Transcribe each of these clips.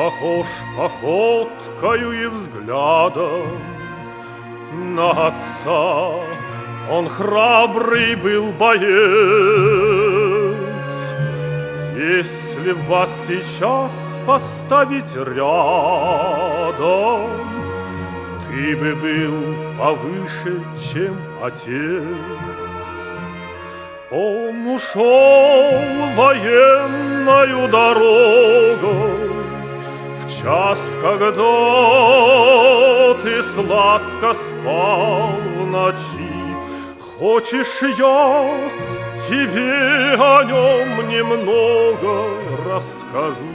похож походкою и взглядом на отца. Он храбрый был боец. Если вас сейчас поставить рядом, ты бы был повыше, чем отец. Он ушел военною дорогой в час, когда ты сладко спал в ночи. Хочешь, я тебе о нем немного расскажу?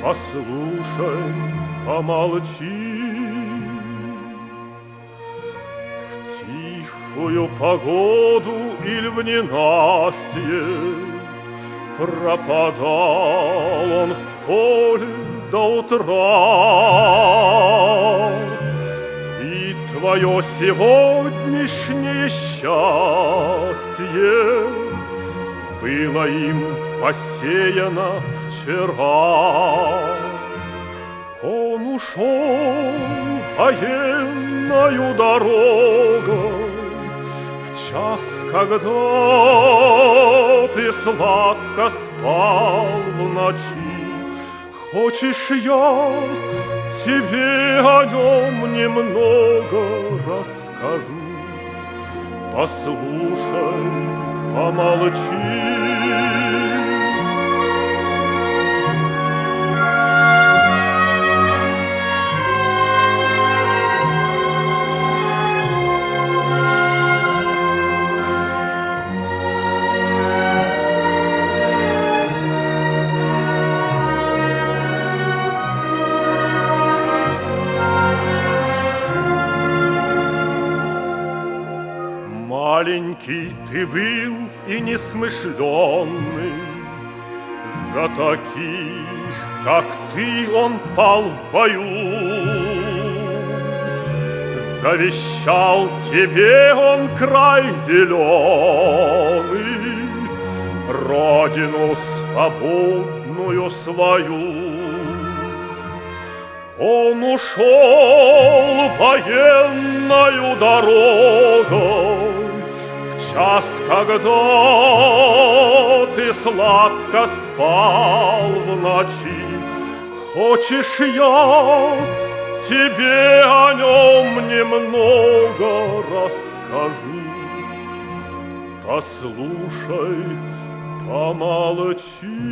Послушай, помолчи. В тихую погоду или в ненастье пропадал он в поле до утра. И твое сегодняшнее счастье было им посеяно вчера. Он ушел военною дорогой в час, когда ты сладко спал в ночи. Хочешь, я тебе о нем немного расскажу? Послушай, помолчи. Маленький ты был и несмышленный, за таких, как ты, он пал в бою. Завещал тебе он край зеленый, родину свободную свою. Он ушел военною дорогой в час, когда ты сладко спал в ночи. Хочешь, я тебе о нем немного расскажу? Послушай, помолчи.